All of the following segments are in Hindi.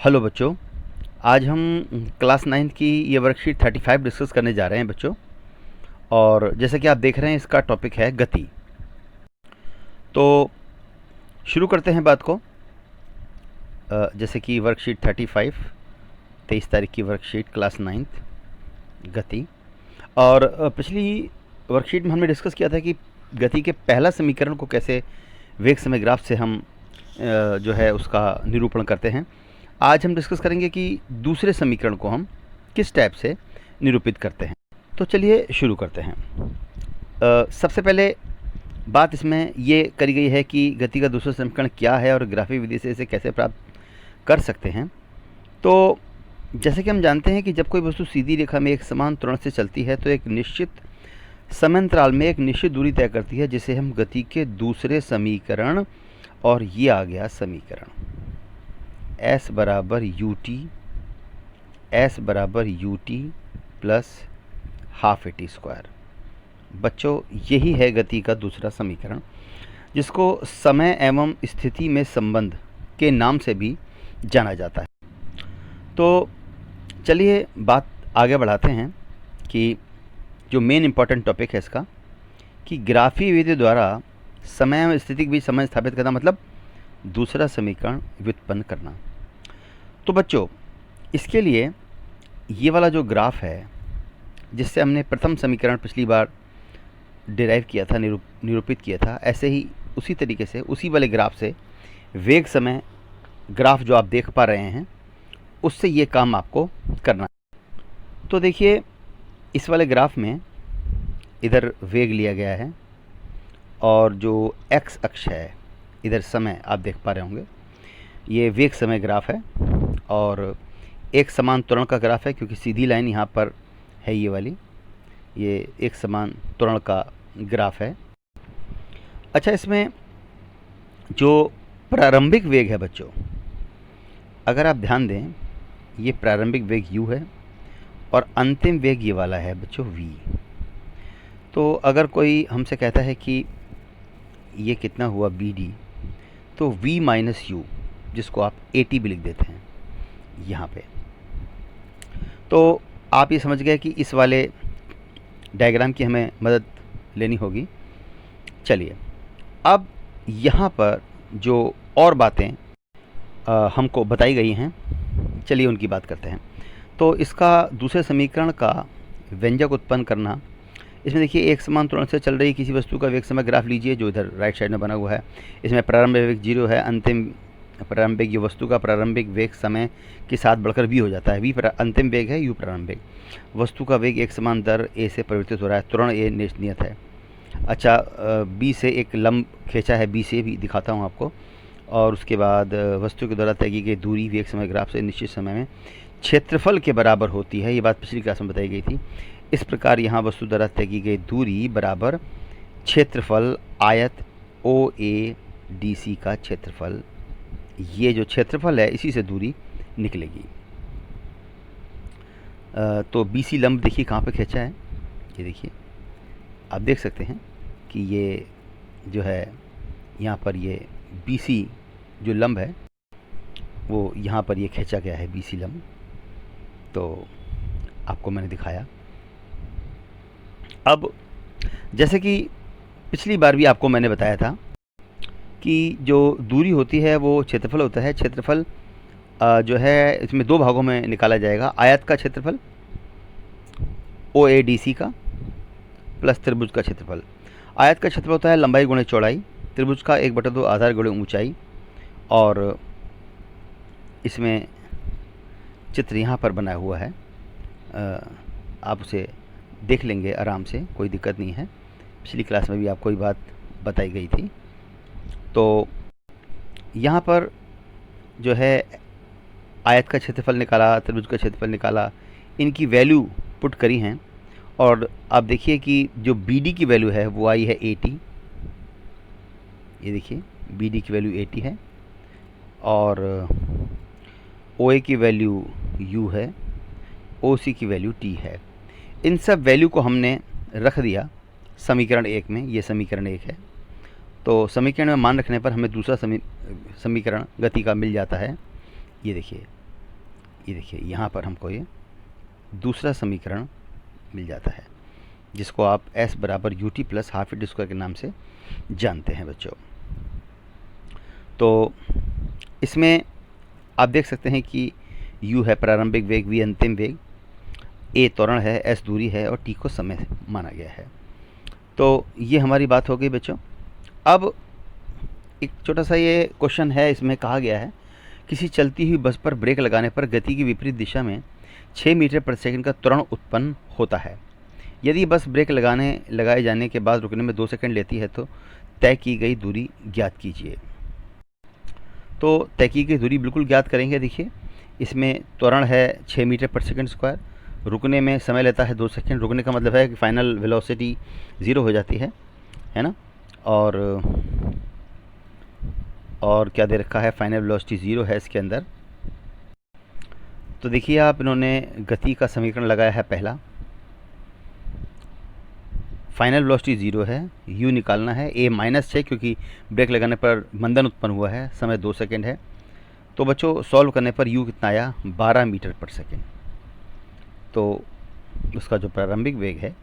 हेलो बच्चों। आज हम क्लास 9th की ये वर्कशीट 35 डिस्कस करने जा रहे हैं बच्चों। और जैसे कि आप देख रहे हैं इसका टॉपिक है गति। तो शुरू करते हैं बात को। जैसे कि वर्कशीट 35 23 तारीख की वर्कशीट क्लास 9th गति। और पिछली वर्कशीट में हमने डिस्कस किया था कि गति के पहला समीकरण को कैसे वेग समय ग्राफ से हम जो है उसका निरूपण करते हैं। आज हम डिस्कस करेंगे कि दूसरे समीकरण को हम किस टाइप से निरूपित करते हैं। तो चलिए शुरू करते हैं। सबसे पहले बात इसमें ये करी गई है कि गति का दूसरा समीकरण क्या है और ग्राफिक विधि से इसे कैसे प्राप्त कर सकते हैं। तो जैसे कि हम जानते हैं कि जब कोई वस्तु सीधी रेखा में एक समान त्वरण से चलती है तो एक निश्चित समयांतराल में एक निश्चित दूरी तय करती है, जिसे हम गति के दूसरे समीकरण, और ये आ गया समीकरण S बराबर U T plus half A T square. बच्चों, यही है गति का दूसरा समीकरण, जिसको समय एवं स्थिति में संबंध के नाम से भी जाना जाता है। तो चलिए बात आगे बढ़ाते हैं कि जो मेन इम्पॉर्टेंट टॉपिक है इसका, कि ग्राफीय विधि द्वारा समय एवं स्थिति के बीच संबंध स्थापित करना, मतलब दूसरा समीकरण व्युत्पन्न करना। तो बच्चों, इसके लिए ये वाला जो ग्राफ है जिससे हमने प्रथम समीकरण पिछली बार डिराइव किया था, निरूपित किया था, ऐसे ही उसी तरीके से उसी वाले ग्राफ से वेग समय ग्राफ जो आप देख पा रहे हैं उससे ये काम आपको करना है। तो देखिए, इस वाले ग्राफ में इधर वेग लिया गया है और जो एक्स अक्ष है इधर समय आप देख पा रहे होंगे, ये वेग समय ग्राफ है और एक समान त्वरण का ग्राफ है, क्योंकि सीधी लाइन यहाँ पर है ये वाली, ये एक समान त्वरण का ग्राफ है। अच्छा, इसमें जो प्रारंभिक वेग है बच्चों, अगर आप ध्यान दें, ये प्रारंभिक वेग u है और अंतिम वेग ये वाला है बच्चों v। तो अगर कोई हमसे कहता है कि ये कितना हुआ bd, तो v माइनस यू, जिसको आप at भी लिख देते हैं यहाँ पे। तो आप ये समझ गए कि इस वाले डायग्राम की हमें मदद लेनी होगी। चलिए, अब यहाँ पर जो और बातें हमको बताई गई हैं, चलिए उनकी बात करते हैं। तो इसका दूसरे समीकरण का व्यंजक उत्पन्न करना, इसमें देखिए एक समान त्वरण से चल रही किसी वस्तु का वेग समय ग्राफ लीजिए, जो इधर राइट साइड में बना हुआ है। इसमें प्रारंभिक वेग 0 है, अंतिम प्रारंभिक ये वस्तु का प्रारंभिक वेग समय के साथ बढ़कर v हो जाता है। v अंतिम वेग है, u प्रारंभिक। वस्तु का वेग एक समान दर a से परिवर्तित हो रहा है, त्वरण a नियत है। अच्छा, b से एक लंब खींचा है, b से भी दिखाता हूँ आपको। और उसके बाद वस्तु के द्वारा तय की गई दूरी वेग समय ग्राफ से निश्चित समय में क्षेत्रफल के बराबर होती है। ये बात पिछली क्लास में बताई गई थी। इस प्रकार यहाँ वस्तु द्वारा तय की गई दूरी बराबर क्षेत्रफल आयत OADC का क्षेत्रफल। ये जो क्षेत्रफल है इसी से दूरी निकलेगी। तो BC लंब देखिए कहाँ पे खींचा है, ये देखिए, आप देख सकते हैं कि ये जो है यहाँ पर ये BC जो लंब है वो यहाँ पर ये खींचा गया है, BC लंब। तो आपको मैंने दिखाया। अब जैसे कि पिछली बार भी आपको मैंने बताया था कि जो दूरी होती है वो क्षेत्रफल होता है। क्षेत्रफल जो है इसमें दो भागों में निकाला जाएगा, आयत का क्षेत्रफल OADC का प्लस त्रिभुज का क्षेत्रफल। आयत का क्षेत्रफल होता है लंबाई गुणे चौड़ाई, त्रिभुज का 1/2 आधार गुणे ऊंचाई। और इसमें चित्र यहाँ पर बना हुआ है, आप उसे देख लेंगे आराम से, कोई दिक्कत नहीं है। पिछली क्लास में भी आपको ये बात बताई गई थी। तो यहाँ पर जो है आयत का क्षेत्रफल निकाला, त्रिभुज का क्षेत्रफल निकाला, इनकी वैल्यू पुट करी हैं। और आप देखिए कि जो BD की वैल्यू है वो आई है 80। ये देखिए BD की वैल्यू 80 है और OA की वैल्यू U है, OC की वैल्यू T है। इन सब वैल्यू को हमने रख दिया समीकरण 1 में। ये समीकरण 1 है। तो समीकरण में मान रखने पर हमें दूसरा समीकरण गति का मिल जाता है। ये देखिए, ये देखिए यहाँ पर हमको ये दूसरा समीकरण मिल जाता है, जिसको आप s बराबर U T plus half T square के नाम से जानते हैं बच्चों। तो इसमें आप देख सकते हैं कि u है प्रारंभिक वेग, v अंतिम वेग, a त्वरण है, s दूरी है और t को समय माना गया है। तो ये हमारी बात हो गई बच्चों। अब एक छोटा सा ये क्वेश्चन है, इसमें कहा गया है किसी चलती हुई बस पर ब्रेक लगाने पर गति की विपरीत दिशा में 6 मीटर प्रति सेकंड का त्वरण उत्पन्न होता है। यदि बस ब्रेक लगाए जाने के बाद रुकने में 2 सेकंड लेती है तो तय की गई दूरी ज्ञात कीजिए। तो तय की गई दूरी बिल्कुल ज्ञात करेंगे। देखिए इसमें त्वरण है 6 मीटर प्रति सेकंड स्क्वायर, रुकने में समय लेता है 2 सेकंड। रुकने का मतलब है कि फाइनल वेलोसिटी 0 हो जाती है ना। और क्या दे रखा है, फाइनल वेलोसिटी 0 है इसके अंदर। तो देखिए आप, इन्होंने गति का समीकरण लगाया है पहला, फाइनल वेलोसिटी 0 है, u निकालना है, a -6 क्योंकि ब्रेक लगाने पर मंदन उत्पन्न हुआ है, समय 2 सेकंड है। तो बच्चों सॉल्व करने पर u कितना आया, 12 मीटर प्रति सेकंड। तो उसका जो प्रारंभिक वेग है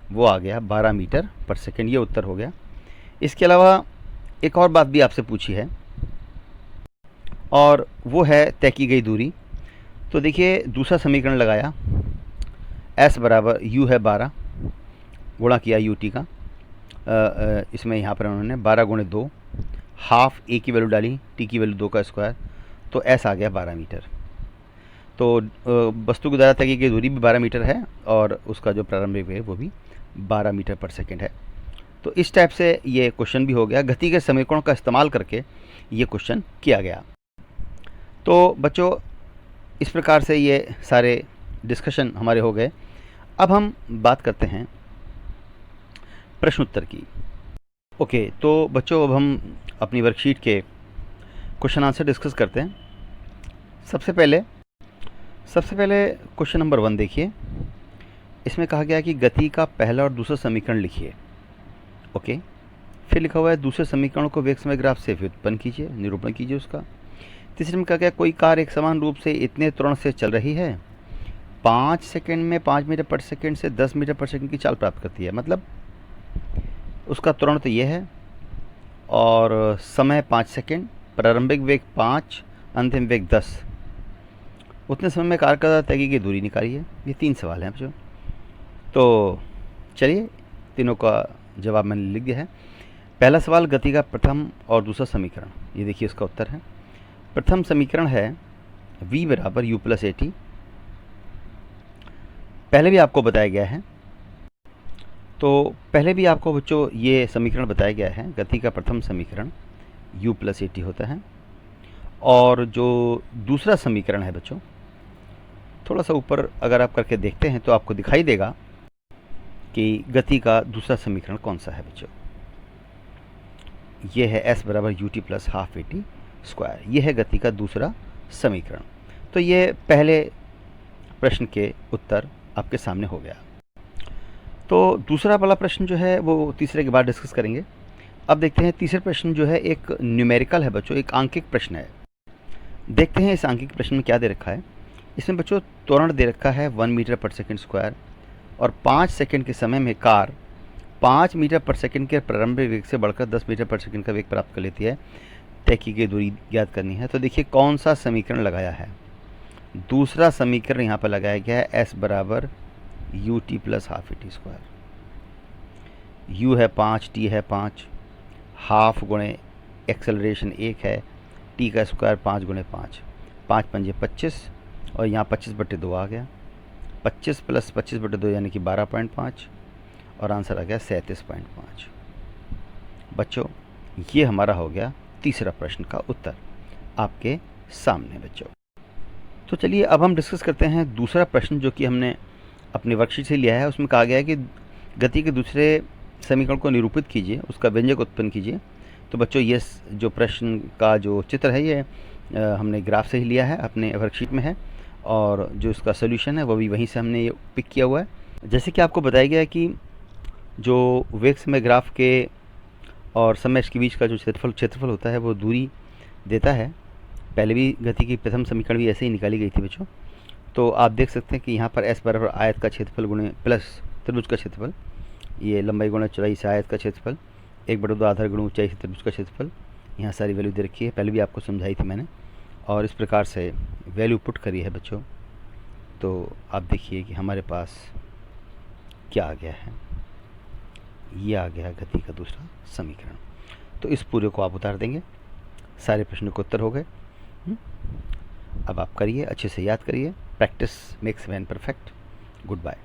वो आ गया 12 मीटर प्रति सेकंड, ये उत्तर हो गया। इसके अलावा एक और बात भी आपसे पूछी है और वो है तय की गई दूरी। तो देखिए दूसरा समीकरण लगाया, s बराबर u है 12, गुणा किया यू टी का, इसमें यहाँ पर उन्होंने 12 गुणे 2, हाफ a की वैल्यू डाली, t की वैल्यू 2 का स्क्वायर, तो s आ गया 12 मीटर। तो वस्तु के द्वारा तय की गई दूरी भी 12 मीटर है और उसका जो प्रारंभिक वेग वो भी 12 मीटर प्रति सेकंड है। तो इस टाइप से ये क्वेश्चन भी हो गया, गति के समीकरणों का इस्तेमाल करके ये क्वेश्चन किया गया। तो बच्चों इस प्रकार से ये सारे डिस्कशन हमारे हो गए। अब हम बात करते हैं प्रश्न उत्तर की। ओके, तो बच्चों अब हम अपनी वर्कशीट के क्वेश्चन आंसर डिस्कस करते हैं। सबसे पहले क्वेश्चन नंबर 1 देखिए। इसमें कहा गया कि गति का पहला और दूसरा समीकरण लिखिए। ओके, फिर लिखा हुआ है दूसरे समीकरण को वेग समय ग्राफ से व्युत्पन्न कीजिए, निरूपण कीजिए उसका। तीसरे में कहा गया कोई कार एक समान रूप से इतने त्वरण से चल रही है, 5 सेकंड में 5 मीटर प्रति सेकंड से 10 मीटर प्रति सेकंड की चाल प्राप्त करती है। मतलब उसका त्वरण तो ये है और समय 5 सेकंड, प्रारंभिक वेग 5, अंतिम वेग 10। उतने समय में कार का तय की दूरी निकालिए। ये 3 सवाल हैं बच्चों। तो चलिए तीनों का जवाब मैंने लिख दिया है। पहला सवाल, गति का प्रथम और दूसरा समीकरण, ये देखिए उसका उत्तर है। प्रथम समीकरण है v बराबर u प्लस AT, पहले भी आपको बताया गया है। तो पहले भी आपको बच्चों ये समीकरण बताया गया है, गति का प्रथम समीकरण u प्लस AT होता है। और जो दूसरा समीकरण है बच्चों, थोड़ा सा ऊपर अगर आप करके देखते हैं तो आपको दिखाई देगा कि गति का दूसरा समीकरण कौन सा है बच्चों। ये है s बराबर U T plus half AT square, ये है गति का दूसरा समीकरण। तो ये पहले प्रश्न के उत्तर आपके सामने हो गया। तो दूसरा वाला प्रश्न जो है वो तीसरे के बाद डिस्कस करेंगे। अब देखते हैं तीसरे प्रश्न जो है एक न्यूमेरिकल है बच्चों, एक आंकिक प्रश्न है। देखते हैं इस आंकिक प्रश्न में क्या दे रखा है। इसमें बच्चों त्वरण दे रखा है 1 मीटर प्रति सेकंड स्क्वायर और 5 सेकंड के समय में कार 5 मीटर प्रति सेकंड के प्रारंभिक वेग से बढ़कर 10 मीटर प्रति सेकंड का वेग प्राप्त कर लेती है। तय की गई दूरी ज्ञात करनी है। तो देखिए कौन सा समीकरण लगाया है। दूसरा समीकरण यहाँ पर लगाया गया है, s बराबर U T plus half AT square. u है 5, t है 5, हाफ गुणे एक्सेलरेशन 1 है, t का स्क्वायर 5 गुणे 5, 5 पंजे 25 और यहाँ 25/2 आ गया। 25 प्लस 25/2 यानी कि 12.5 और आंसर आ गया 37.5। बच्चों ये हमारा हो गया तीसरा प्रश्न का उत्तर आपके सामने बच्चों। तो चलिए अब हम डिस्कस करते हैं दूसरा प्रश्न जो कि हमने अपनी वर्कशीट से लिया है। उसमें कहा गया है कि गति के दूसरे समीकरण को निरूपित कीजिए, उसका व्यंजक उत्पन्न कीजिए। तो बच्चों ये जो प्रश्न का जो चित्र है ये हमने ग्राफ से ही लिया है, अपने वर्कशीट में है और जो इसका सोल्यूशन है वो भी वहीं से हमने ये पिक किया हुआ है। जैसे कि आपको बताया गया है कि जो वेग समय ग्राफ के और समय के बीच का जो क्षेत्रफल होता है वो दूरी देता है पहले भी गति की प्रथम समीकरण भी ऐसे ही निकाली गई थी बच्चों। तो आप देख सकते हैं कि यहाँ पर s बराबर आयत का क्षेत्रफल गुणे प्लस त्रिभुज का क्षेत्रफल, ये लंबाई गुणा चौड़ाई से आयत का क्षेत्रफल, 1/2 आधार गुणा ऊंचाई से त्रिभुज का क्षेत्रफल। यहाँ सारी वैल्यू दे रखी है, पहले भी आपको समझाई थी मैंने। और इस प्रकार से वैल्यू पुट करी है बच्चों, तो आप देखिए कि हमारे पास क्या आ गया है, ये आ गया गति का दूसरा समीकरण। तो इस पूरे को आप उतार देंगे, सारे प्रश्नों के उत्तर हो गए। अब आप करिए, अच्छे से याद करिए। Practice makes man perfect. Good bye.